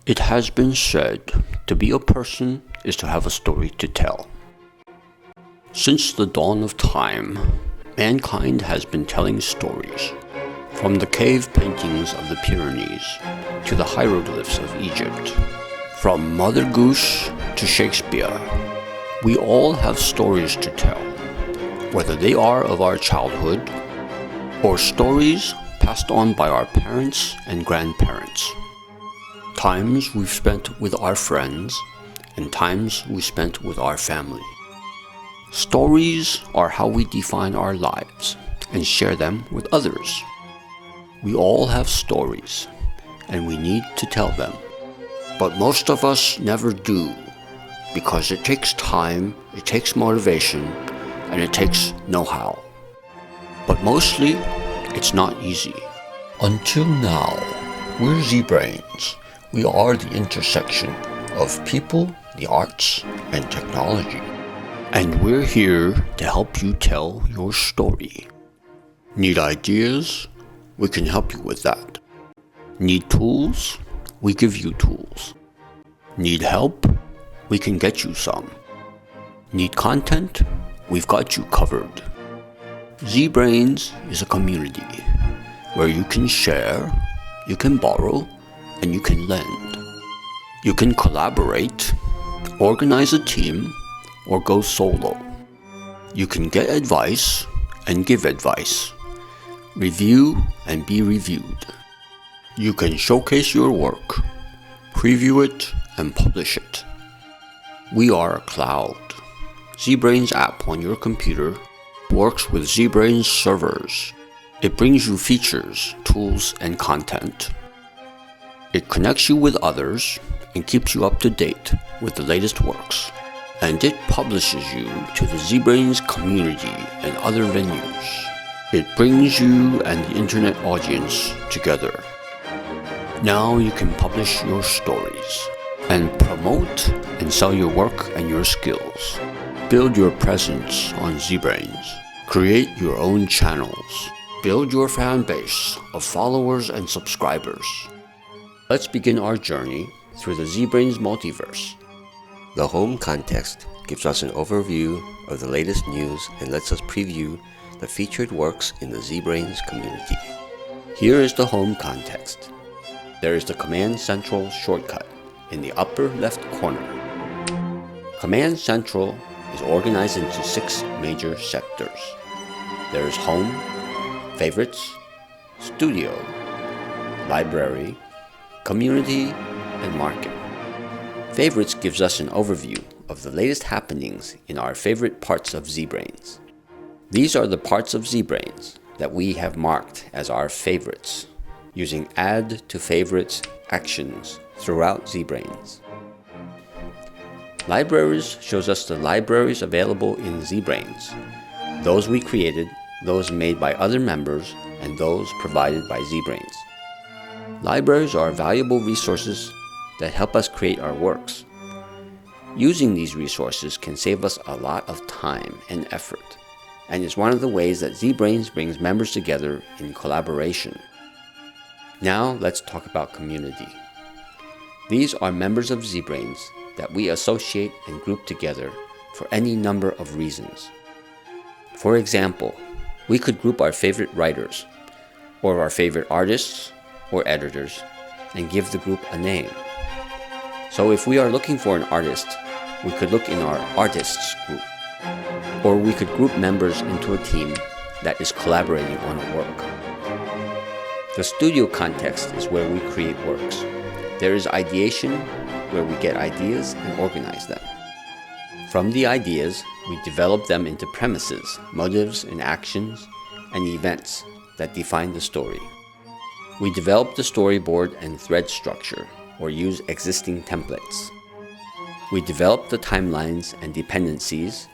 It has been said, to be a person is to have a story to tell. Since the dawn of time, mankind has been telling stories, from the cave paintings of the Pyrenees to the hieroglyphs of Egypt, from Mother Goose to Shakespeare. We all have stories to tell, whether they are of our childhood or stories passed on by our parents and grandparents. Times we've spent with our friends and times we spent with our family. Stories are how we define our lives and share them with others. We all have stories and we need to tell them. But most of us never do, because it takes time, it takes motivation, and it takes know-how. But mostly, it's not easy. Until now, we're ZBrains. We are the intersection of people, the arts, and technology. And we're here to help you tell your story. Need ideas? We can help you with that. Need tools? We give you tools. Need help? We can get you some. Need content? We've got you covered. ZBrains is a community where you can share, you can borrow, and you can lend. You can collaborate, organize a team, or go solo. You can get advice and give advice, review and be reviewed. You can showcase your work, preview it, and publish it. We are a cloud. ZBrains app on your computer works with ZBrains servers. It brings you features, tools, and content. It connects you with others and keeps you up to date with the latest works. And it publishes you to the ZBrains community and other venues. It brings you and the internet audience together. Now you can publish your stories and promote and sell your work and your skills. Build your presence on ZBrains. Create your own channels. Build your fan base of followers and subscribers. Let's begin our journey through the ZBrains multiverse. The home context gives us an overview of the latest news and lets us preview the featured works in the ZBrains community. Here is the home context. There is the Command Central shortcut in the upper left corner. Command Central is organized into 6 major sectors. There is Home, Favorites, Studio, Library, Community, and Market. Favorites gives us an overview of the latest happenings in our favorite parts of ZBrains. These are the parts of ZBrains that we have marked as our favorites, using Add to Favorites actions throughout ZBrains. Libraries shows us the libraries available in ZBrains, those we created, those made by other members, and those provided by ZBrains. Libraries are valuable resources that help us create our works. Using these resources can save us a lot of time and effort, and is one of the ways that ZBrains brings members together in collaboration. Now let's talk about community. These are members of ZBrains that we associate and group together for any number of reasons. For example, we could group our favorite writers, or our favorite artists or editors, and give the group a name. So if we are looking for an artist, we could look in our artists group. Or we could group members into a team that is collaborating on a work. The studio context is where we create works. There is ideation, where we get ideas and organize them. From the ideas, we develop them into premises, motives, and actions, and events that define the story. We develop the storyboard and thread structure, or use existing templates. We develop the timelines and dependencies,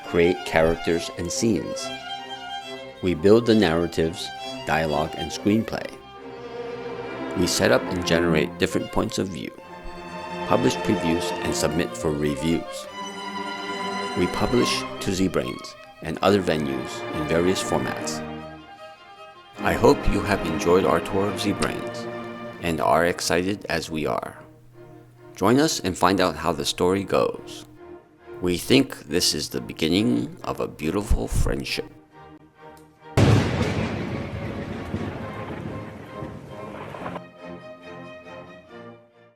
create characters and scenes. We build the narratives, dialogue, and screenplay. We set up and generate different points of view, publish previews, and submit for reviews. We publish to ZBrains and other venues in various formats. I hope you have enjoyed our tour of ZBrains and are excited as we are. Join us and find out how the story goes. We think this is the beginning of a beautiful friendship.